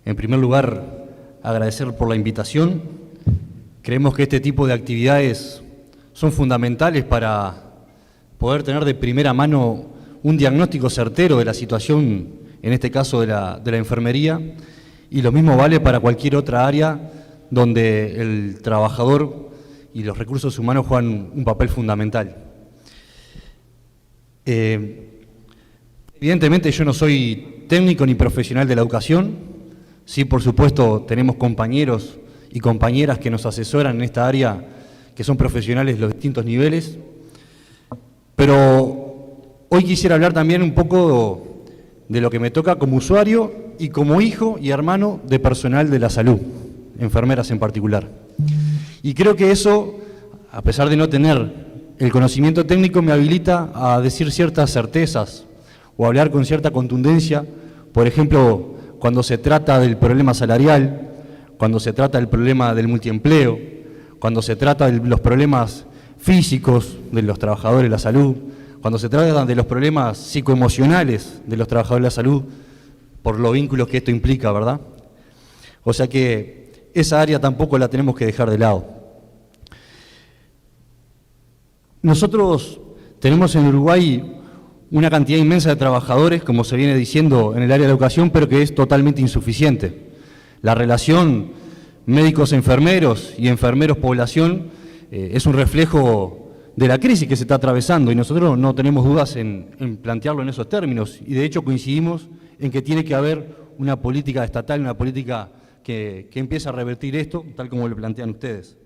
En primer lugar, agradecer por la invitación. Creemos que este tipo de actividades son fundamentales para poder tener de primera mano un diagnóstico certero de la situación, en este caso de la enfermería, y lo mismo vale para cualquier otra área donde el trabajador y los recursos humanos juegan un papel fundamental. Evidentemente yo no soy técnico ni profesional de la educación, sí, por supuesto tenemos compañeros y compañeras que nos asesoran en esta área, que son profesionales de los distintos niveles, pero hoy quisiera hablar también un poco de lo que me toca como usuario y como hijo y hermano de personal de la salud, enfermeras en particular. Y creo que eso, a pesar de no tener el conocimiento técnico, me habilita a decir ciertas certezas o hablar con cierta contundencia, por ejemplo, cuando se trata del problema salarial, cuando se trata del problema del multiempleo, cuando se trata de los problemas físicos de los trabajadores de la salud, cuando se trata de los problemas psicoemocionales de los trabajadores de la salud, por los vínculos que esto implica, ¿verdad? O sea que esa área tampoco la tenemos que dejar de lado. Nosotros tenemos en Uruguay una cantidad inmensa de trabajadores, como se viene diciendo en el área de la educación, pero que es totalmente insuficiente. La relación médicos-enfermeros y enfermeros-población es un reflejo de la crisis que se está atravesando y nosotros no tenemos dudas en plantearlo en esos términos y de hecho coincidimos en que tiene que haber una política estatal, una política que empiece a revertir esto, tal como lo plantean ustedes.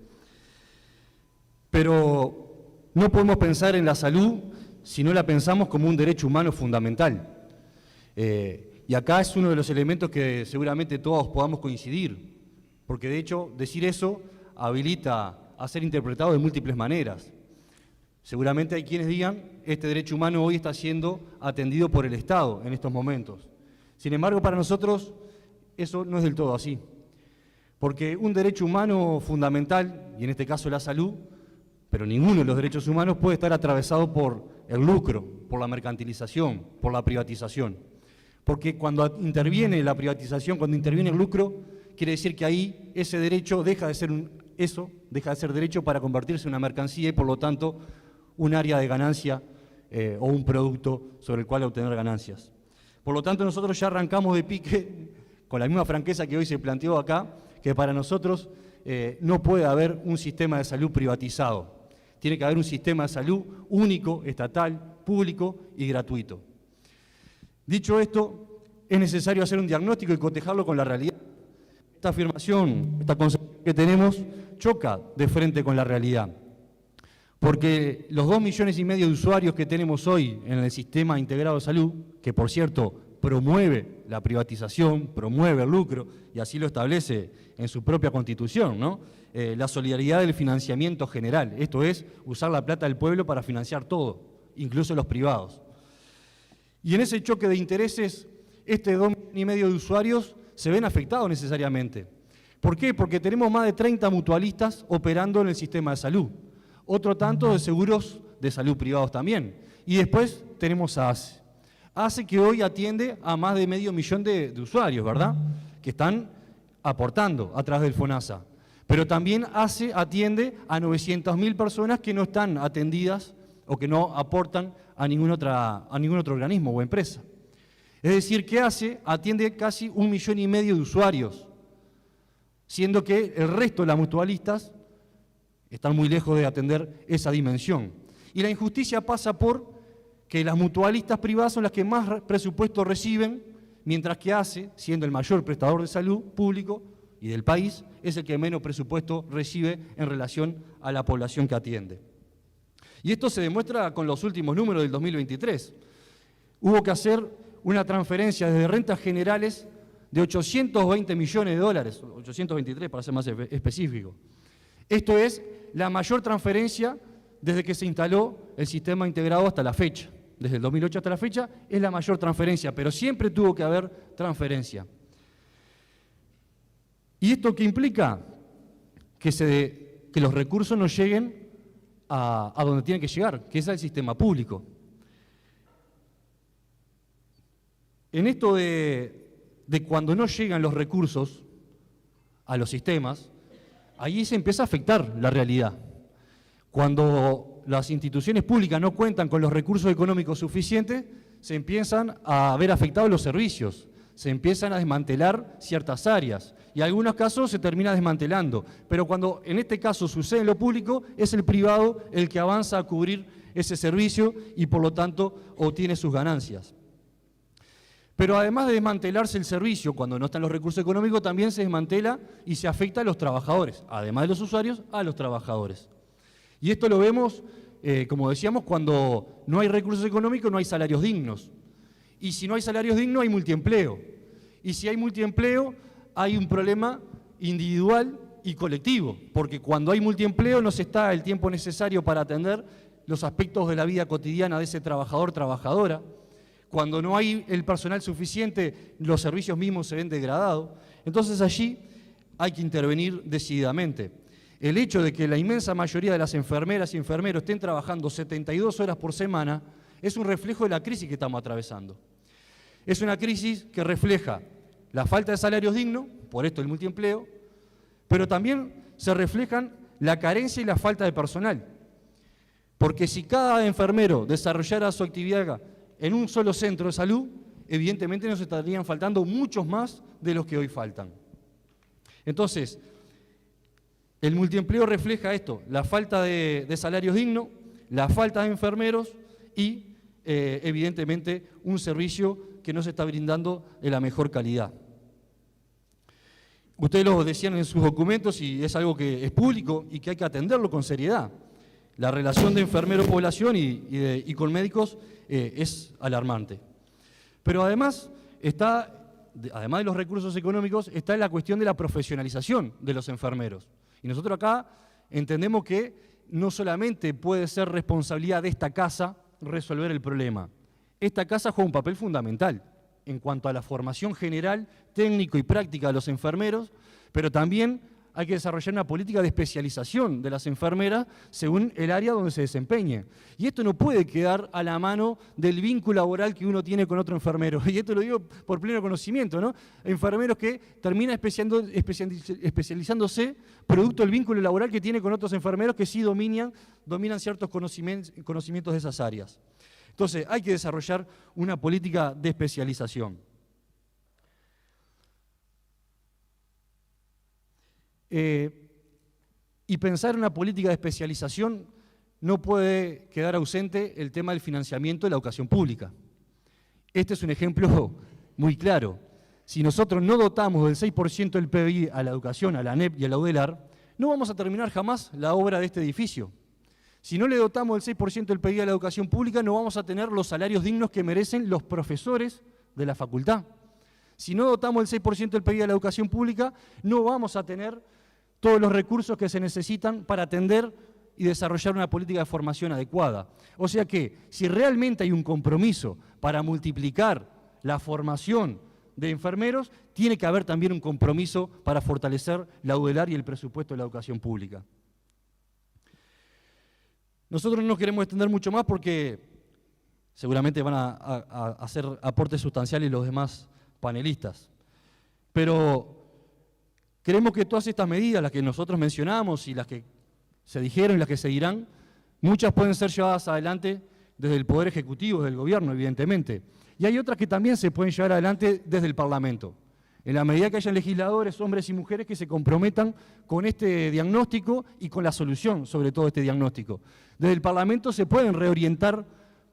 Pero no podemos pensar en la salud si no la pensamos como un derecho humano fundamental. Y acá es uno de los elementos que seguramente todos podamos coincidir, porque de hecho decir eso habilita a ser interpretado de múltiples maneras. Seguramente hay quienes digan, este derecho humano hoy está siendo atendido por el Estado en estos momentos. Sin embargo, para nosotros eso no es del todo así, porque un derecho humano fundamental, y en este caso la salud, pero ninguno de los derechos humanos puede estar atravesado por el lucro, por la mercantilización, por la privatización. Porque cuando interviene la privatización, cuando interviene el lucro, quiere decir que ahí ese derecho deja de ser derecho para convertirse en una mercancía y por lo tanto un área de ganancia o un producto sobre el cual obtener ganancias. Por lo tanto nosotros ya arrancamos de pique, con la misma franqueza que hoy se planteó acá, que para nosotros no puede haber un sistema de salud privatizado. Tiene que haber un sistema de salud único, estatal, público y gratuito. Dicho esto, es necesario hacer un diagnóstico y cotejarlo con la realidad. Esta afirmación, esta concepción que tenemos, choca de frente con la realidad. Porque los 2,5 millones de usuarios que tenemos hoy en el sistema integrado de salud, que por cierto promueve la privatización, promueve el lucro, y así lo establece en su propia Constitución, ¿no? La solidaridad del financiamiento general, esto es, usar la plata del pueblo para financiar todo, incluso los privados. Y en ese choque de intereses, este 2,5 millones de usuarios se ven afectados necesariamente. ¿Por qué? Porque tenemos más de 30 mutualistas operando en el sistema de salud, otro tanto de seguros de salud privados también. Y después tenemos a ACE. ACE que hoy atiende a más de 500 000 de usuarios, ¿verdad? Que están aportando a través del FONASA. Pero también ACE atiende a 900.000 personas que no están atendidas o que no aportan a ningún otro organismo o empresa. Es decir, que ACE atiende casi 1,5 millones de usuarios, siendo que el resto de las mutualistas están muy lejos de atender esa dimensión. Y la injusticia pasa por que las mutualistas privadas son las que más presupuesto reciben, mientras que ACE, siendo el mayor prestador de salud público y del país, es el que menos presupuesto recibe en relación a la población que atiende. Y esto se demuestra con los últimos números del 2023. Hubo que hacer una transferencia desde rentas generales de 820 millones de dólares, 823 para ser más específico. Esto es la mayor transferencia desde que se instaló el sistema integrado hasta la fecha. Desde el 2008 hasta la fecha es la mayor transferencia, pero siempre tuvo que haber transferencia. ¿Y esto qué implica? Que los recursos no lleguen a donde tienen que llegar, que es al sistema público. En esto de de cuando no llegan los recursos a los sistemas, ahí se empieza a afectar la realidad. Cuando las instituciones públicas no cuentan con los recursos económicos suficientes, se empiezan a ver afectados los servicios, se empiezan a desmantelar ciertas áreas y en algunos casos se termina desmantelando. Pero cuando en este caso sucede en lo público, es el privado el que avanza a cubrir ese servicio y por lo tanto obtiene sus ganancias. Pero además de desmantelarse el servicio cuando no están los recursos económicos, también se desmantela y se afecta a los trabajadores, además de los usuarios, a los trabajadores. Y esto lo vemos, como decíamos, cuando no hay recursos económicos no hay salarios dignos. Y si no hay salarios dignos hay multiempleo. Y si hay multiempleo hay un problema individual y colectivo, porque cuando hay multiempleo no se está el tiempo necesario para atender los aspectos de la vida cotidiana de ese trabajador, trabajadora. Cuando no hay el personal suficiente, los servicios mismos se ven degradados. Entonces allí hay que intervenir decididamente. El hecho de que la inmensa mayoría de las enfermeras y enfermeros estén trabajando 72 horas por semana es un reflejo de la crisis que estamos atravesando. Es una crisis que refleja la falta de salarios dignos, por esto el multiempleo, pero también se reflejan la carencia y la falta de personal. Porque si cada enfermero desarrollara su actividad en un solo centro de salud, evidentemente nos estarían faltando muchos más de los que hoy faltan. Entonces, el multiempleo refleja esto, la falta de salarios dignos, la falta de enfermeros y, evidentemente, un servicio que no se está brindando de la mejor calidad. Ustedes lo decían en sus documentos y es algo que es público y que hay que atenderlo con seriedad. La relación de enfermero-población y con médicos es alarmante. Pero además de los recursos económicos, está la cuestión de la profesionalización de los enfermeros. Y nosotros acá entendemos que no solamente puede ser responsabilidad de esta casa resolver el problema. Esta casa juega un papel fundamental en cuanto a la formación general, técnico y práctica de los enfermeros, pero también hay que desarrollar una política de especialización de las enfermeras según el área donde se desempeñe. Y esto no puede quedar a la mano del vínculo laboral que uno tiene con otro enfermero. Y esto lo digo por pleno conocimiento, ¿no? Enfermeros que terminan especializándose producto del vínculo laboral que tiene con otros enfermeros que sí dominan ciertos conocimientos de esas áreas. Entonces, hay que desarrollar una política de especialización. Y pensar en una política de especialización no puede quedar ausente el tema del financiamiento de la educación pública. Este es un ejemplo muy claro. Si nosotros no dotamos del 6% del PBI a la educación, a la ANEP y a la UDELAR, no vamos a terminar jamás la obra de este edificio. Si no le dotamos del 6% del PBI a la educación pública, no vamos a tener los salarios dignos que merecen los profesores de la facultad. Si no dotamos del 6% del PBI a la educación pública, no vamos a tener todos los recursos que se necesitan para atender y desarrollar una política de formación adecuada. O sea que, si realmente hay un compromiso para multiplicar la formación de enfermeros, tiene que haber también un compromiso para fortalecer la UDELAR y el presupuesto de la educación pública. Nosotros no nos queremos extender mucho más porque seguramente van a hacer aportes sustanciales los demás panelistas. Pero creemos que todas estas medidas, las que nosotros mencionamos y las que se dijeron y las que se dirán, muchas pueden ser llevadas adelante desde el Poder Ejecutivo, desde el Gobierno, evidentemente. Y hay otras que también se pueden llevar adelante desde el Parlamento. En la medida que hayan legisladores, hombres y mujeres, que se comprometan con este diagnóstico y con la solución sobre todo este diagnóstico. Desde el Parlamento se pueden reorientar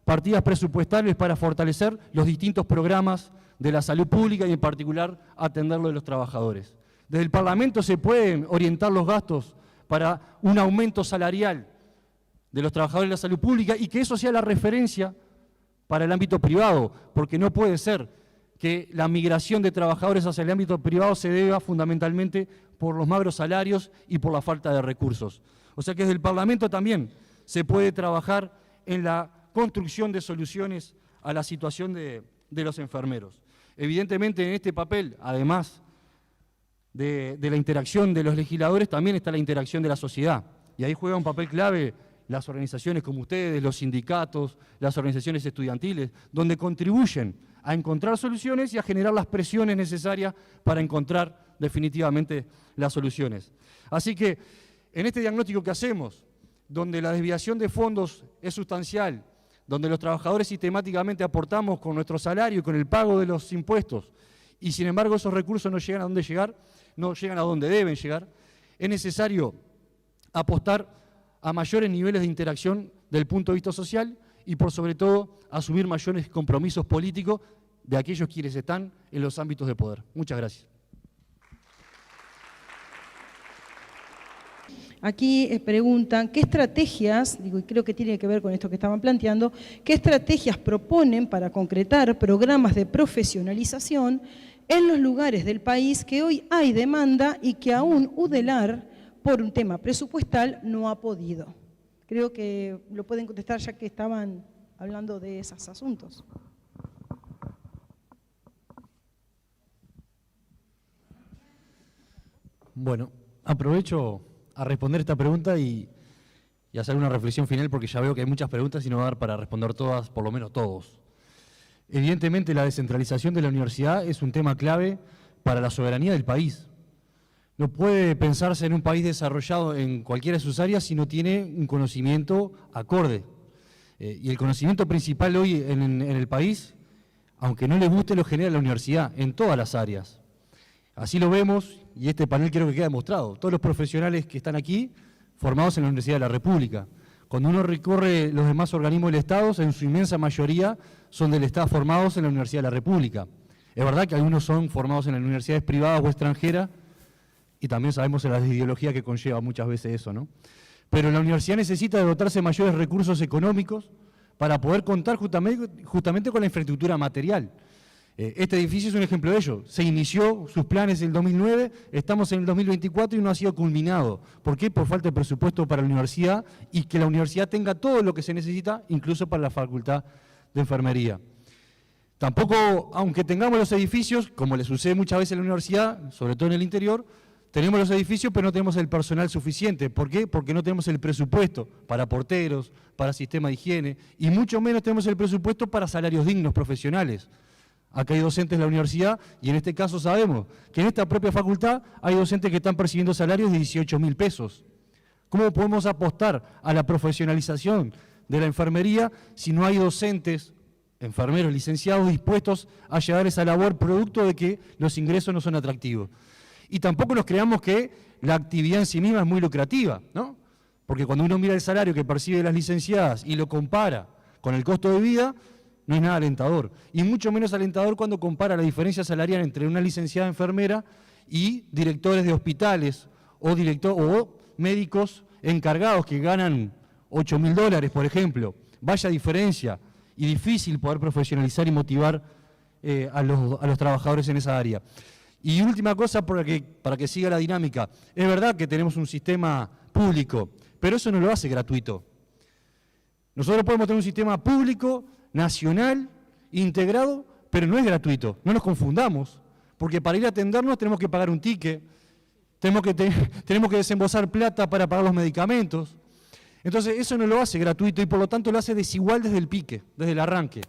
partidas presupuestarias para fortalecer los distintos programas de la salud pública y en particular atender lo de los trabajadores. Desde el Parlamento se pueden orientar los gastos para un aumento salarial de los trabajadores de la salud pública y que eso sea la referencia para el ámbito privado, porque no puede ser que la migración de trabajadores hacia el ámbito privado se deba fundamentalmente por los magros salarios y por la falta de recursos. O sea que desde el Parlamento también se puede trabajar en la construcción de soluciones a la situación de los enfermeros. Evidentemente en este papel, además de la interacción de los legisladores, también está la interacción de la sociedad. Y ahí juega un papel clave las organizaciones como ustedes, los sindicatos, las organizaciones estudiantiles, donde contribuyen a encontrar soluciones y a generar las presiones necesarias para encontrar definitivamente las soluciones. Así que en este diagnóstico que hacemos, donde la desviación de fondos es sustancial, donde los trabajadores sistemáticamente aportamos con nuestro salario y con el pago de los impuestos, y sin embargo esos recursos no llegan a donde llegar, no llegan a donde deben llegar, es necesario apostar a mayores niveles de interacción del punto de vista social y por sobre todo asumir mayores compromisos políticos de aquellos quienes están en los ámbitos de poder. Muchas gracias. Aquí preguntan, ¿qué estrategias, digo, y creo que tiene que ver con esto que estaban planteando, qué estrategias proponen para concretar programas de profesionalización en los lugares del país que hoy hay demanda y que aún UDELAR, por un tema presupuestal, no ha podido? Creo que lo pueden contestar ya que estaban hablando de esos asuntos. Bueno, aprovecho a responder esta pregunta y hacer una reflexión final porque ya veo que hay muchas preguntas y no va a dar para responder todas, por lo menos todos. Evidentemente la descentralización de la universidad es un tema clave para la soberanía del país. No puede pensarse en un país desarrollado en cualquiera de sus áreas si no tiene un conocimiento acorde. Y el conocimiento principal hoy en el país, aunque no le guste, lo genera la universidad en todas las áreas. Así lo vemos, y este panel creo que queda demostrado. Todos los profesionales que están aquí, formados en la Universidad de la República. Cuando uno recorre los demás organismos del Estado, en su inmensa mayoría son del Estado formados en la Universidad de la República. Es verdad que algunos son formados en las universidades privadas o extranjeras, y también sabemos la ideología que conlleva muchas veces eso, ¿no? Pero la universidad necesita de dotarse de mayores recursos económicos para poder contar justamente con la infraestructura material. Este edificio es un ejemplo de ello. Se inició sus planes en el 2009, estamos en el 2024 y no ha sido culminado. ¿Por qué? Por falta de presupuesto para la universidad y que la universidad tenga todo lo que se necesita, incluso para la Facultad de Enfermería. Tampoco, aunque tengamos los edificios, como le sucede muchas veces en la universidad, sobre todo en el interior, tenemos los edificios pero no tenemos el personal suficiente. ¿Por qué? Porque no tenemos el presupuesto para porteros, para sistema de higiene y mucho menos tenemos el presupuesto para salarios dignos profesionales. Acá hay docentes de la universidad y en este caso sabemos que en esta propia facultad hay docentes que están percibiendo salarios de 18.000 pesos. ¿Cómo podemos apostar a la profesionalización de la enfermería si no hay docentes, enfermeros, licenciados dispuestos a llevar esa labor producto de que los ingresos no son atractivos? Y tampoco nos creamos que la actividad en sí misma es muy lucrativa, ¿no? Porque cuando uno mira el salario que perciben las licenciadas y lo compara con el costo de vida, no es nada alentador. Y mucho menos alentador cuando compara la diferencia salarial entre una licenciada enfermera y directores de hospitales o médicos encargados que ganan $8.000, por ejemplo. Vaya diferencia y difícil poder profesionalizar y motivar a los trabajadores en esa área. Y última cosa para que siga la dinámica. Es verdad que tenemos un sistema público, pero eso no lo hace gratuito. Nosotros podemos tener un sistema público, nacional, integrado, pero no es gratuito. No nos confundamos, porque para ir a atendernos tenemos que pagar un ticket, tenemos que desembolsar plata para pagar los medicamentos. Entonces eso no lo hace gratuito y por lo tanto lo hace desigual desde el pique, desde el arranque.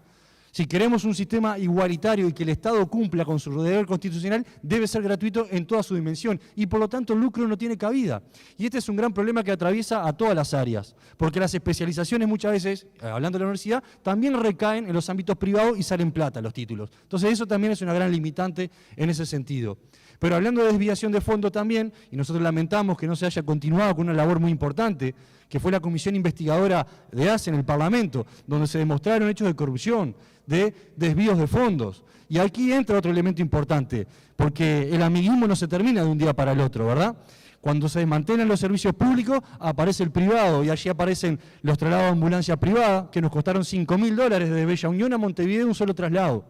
Si queremos un sistema igualitario y que el Estado cumpla con su deber constitucional, debe ser gratuito en toda su dimensión y por lo tanto el lucro no tiene cabida. Y este es un gran problema que atraviesa a todas las áreas, porque las especializaciones muchas veces, hablando de la universidad, también recaen en los ámbitos privados y salen plata los títulos. Entonces eso también es una gran limitante en ese sentido. Pero hablando de desviación de fondo también, y nosotros lamentamos que no se haya continuado con una labor muy importante, que fue la comisión investigadora de ACE en el Parlamento, donde se demostraron hechos de corrupción, de desvíos de fondos. Y aquí entra otro elemento importante, porque el amiguismo no se termina de un día para el otro, ¿verdad? Cuando se desmantelan los servicios públicos, aparece el privado, y allí aparecen los traslados de ambulancia privada, que nos costaron $5.000 desde Bella Unión a Montevideo un solo traslado.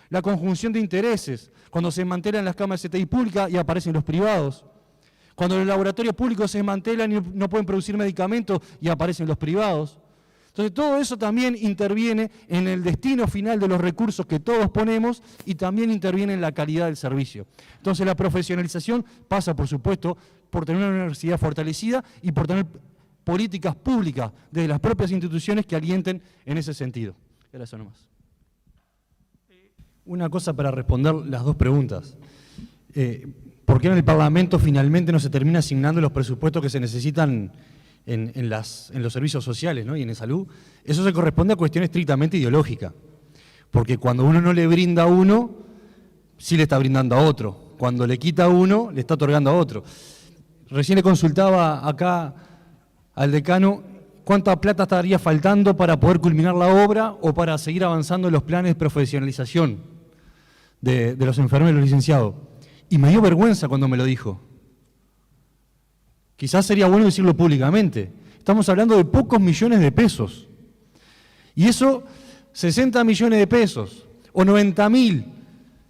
La conjunción de intereses, cuando se desmantelan las camas de CTI públicas y aparecen los privados. Cuando los laboratorios públicos se desmantelan y no pueden producir medicamentos y aparecen los privados. Entonces todo eso también interviene en el destino final de los recursos que todos ponemos y también interviene en la calidad del servicio. Entonces la profesionalización pasa, por supuesto, por tener una universidad fortalecida y por tener políticas públicas desde las propias instituciones que alienten en ese sentido. Era eso nomás. Una cosa para responder las dos preguntas. ¿Por qué en el Parlamento finalmente no se termina asignando los presupuestos que se necesitan en los servicios sociales, ¿no? Y en salud? Eso se corresponde a cuestiones estrictamente ideológicas. Porque cuando uno no le brinda a uno, sí le está brindando a otro. Cuando le quita a uno, le está otorgando a otro. Recién le consultaba acá al decano cuánta plata estaría faltando para poder culminar la obra o para seguir avanzando en los planes de profesionalización de los enfermeros licenciados. Y me dio vergüenza cuando me lo dijo. Quizás sería bueno decirlo públicamente. Estamos hablando de pocos millones de pesos. Y eso, 60 millones de pesos o 90.000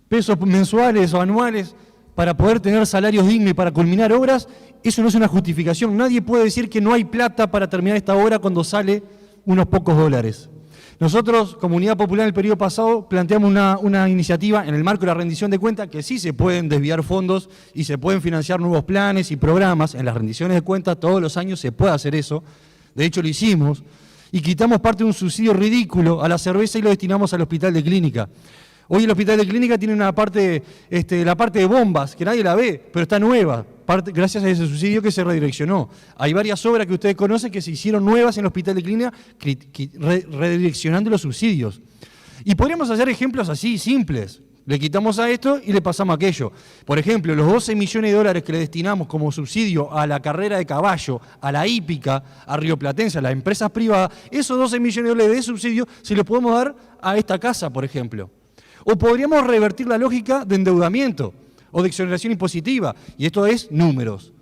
pesos mensuales o anuales para poder tener salarios dignos y para culminar obras, eso no es una justificación. Nadie puede decir que no hay plata para terminar esta obra cuando sale unos pocos dólares. Nosotros, Comunidad Popular, en el periodo pasado, planteamos una iniciativa en el marco de la rendición de cuentas que sí se pueden desviar fondos y se pueden financiar nuevos planes y programas. En las rendiciones de cuentas todos los años se puede hacer eso. De hecho, lo hicimos. Y quitamos parte de un subsidio ridículo a la cerveza y lo destinamos al hospital de clínica. Hoy el hospital de clínica tiene una parte, la parte de bombas, que nadie la ve, pero está nueva, gracias a ese subsidio que se redireccionó. Hay varias obras que ustedes conocen que se hicieron nuevas en el hospital de clínica, redireccionando los subsidios. Y podríamos hacer ejemplos así, simples. Le quitamos a esto y le pasamos a aquello. Por ejemplo, los 12 millones de dólares que le destinamos como subsidio a la carrera de caballo, a la hípica, a Rioplatense, a las empresas privadas, esos 12 millones de dólares de subsidio se los podemos dar a esta casa, por ejemplo. O podríamos revertir la lógica de endeudamiento o de exoneración impositiva, y esto es números.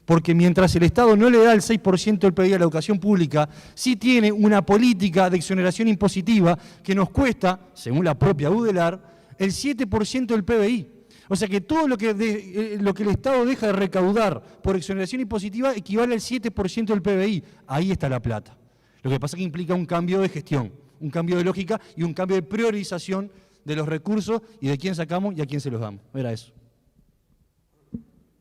Porque mientras el Estado no le da el 6% del PBI a la educación pública, sí tiene una política de exoneración impositiva que nos cuesta, según la propia UDELAR, el 7% del PBI. O sea que todo lo que el Estado deja de recaudar por exoneración impositiva equivale al 7% del PBI. Ahí está la plata. Lo que pasa es que implica un cambio de gestión, un cambio de lógica y un cambio de priorización de los recursos y de quién sacamos y a quién se los damos. Era eso.